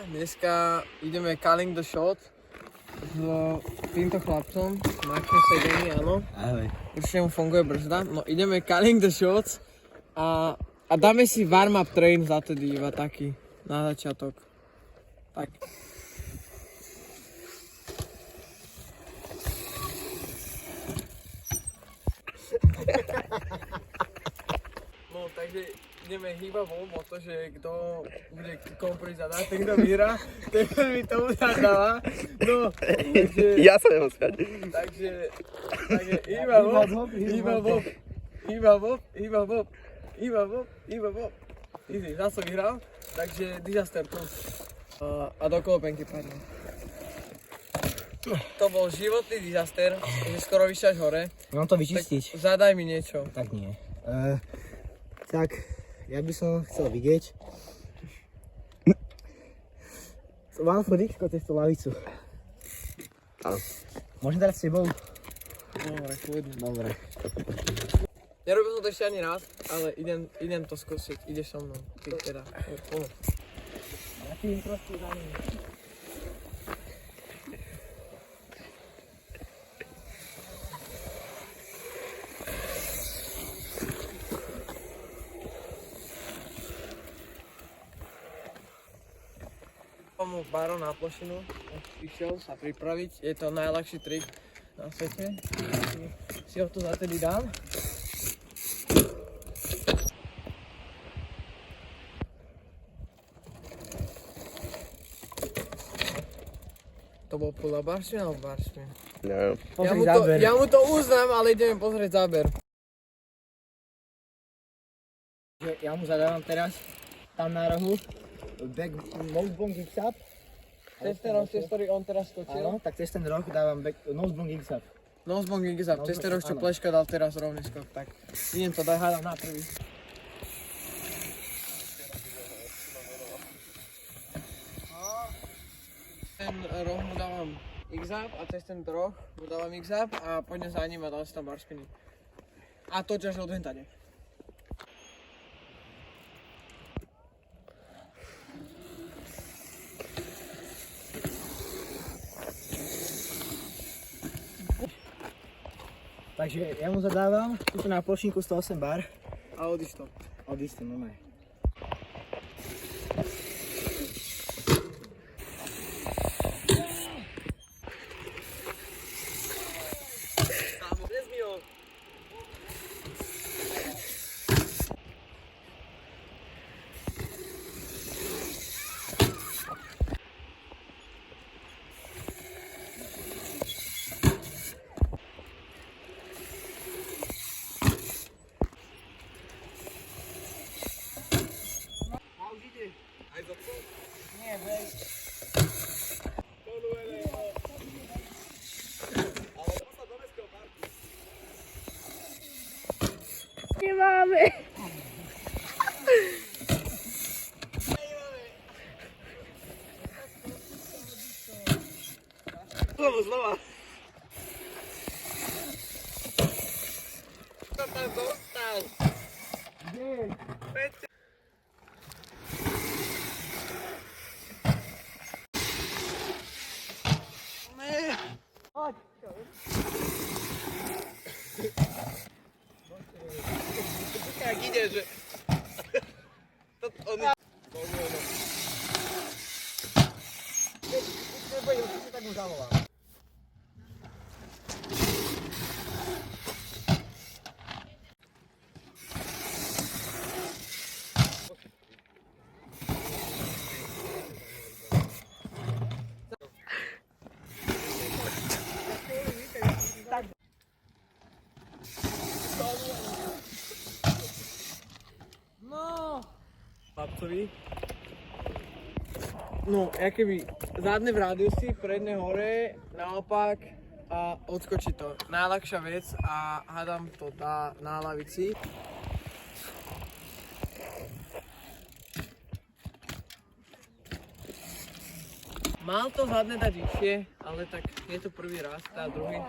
Dneska ideme calling the shot s týmto chlapcom, Markom sedení, áno. Ahoj. Určite mu funguje brzda. No ideme calling the shots a dáme si warm-up train za tedy iba taký na začiatok. Tak. No takže ideme hýbať o to, že kto bude komu prvý zadať, ten kto vyhrá, ten mi tomu zadáva. No, takže... Ja sa nemám späť. Takže hýba bop. Easy, zase som vyhral, takže disaster tu. A do kolopenky padne. To bol životný disaster, že skoro vyšťaš hore. Mám to vyčistiť. Tak zadaj mi niečo. Tak nie. Tak, ja by som chcel vidieť One Fodixko cez tú lavicu. Môžem teraz s tebou? Dobre, kľudne. Dobre. Nerobil som to ešte ani raz, ale idem to skúsiť. Ideš so mnou. Ty teda. Ja ti trošku za ním. Mu baron na plošinu, išiel sa pripraviť, je to najľahší trik na svete. Si ho tu zatedy dám. To bol podľa baršmin alebo baršmin? No. Ja mu to uznám, ale ideme pozrieť záber. Ja mu zadávam teraz tam na rohu back nosebone gigs up. Cez ten roh, cez ktorý on teraz skočil. Áno, tak cez ten roh dávam back nosebone gigs up. Nosebone gigs up, cez ten roh, čo Pleška dal teraz rovný skok. Tak idem to dať, hádam na prvý. Ten roh mu dávam X-up a cez ten roh mu dávam X-up a poďme za ním a dám si tam barspiny. A točaš od hentade. Takže ja mu zadávam tuto na plošinku 108 bar. A odíš to. Odísť to normálne. Nie, weź. Nie mamy! Znowu. Co tam dostał? Gdzie? Chodź. Jak idzie, że... To on... Tak mu zavolám. No! Chlapcovi. No, keby zadné v rádiusi, predné hore, naopak a odskočí to. Najľahšia vec a hádam to dá na lavici. Mal to zadné dať vyššie, ale tak je to prvý raz, teda druhý,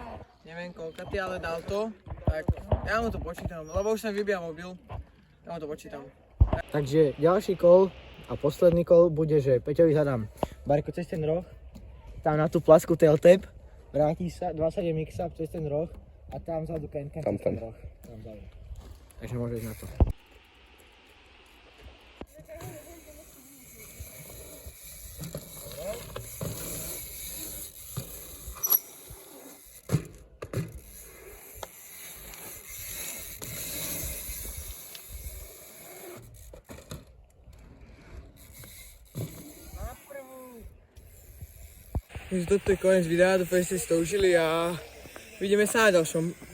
neviem koľkatý, ale dal to. Tak ja mu to počítam, lebo už som vybíjal mobil, ja mu to počítam. Takže ďalší kol a posledný kol bude, že Peťovi zadám Barko cez ten roh, tam na tú plasku tailtape, vrátiš sa, 27 mix-up cez ten roh a tam vzadu kenka cez ten roh. Tam vzadu. Takže môžeš na to. Takže toto je konec videa, doufám, že ste si to užili a vidíme sa na ďalšom.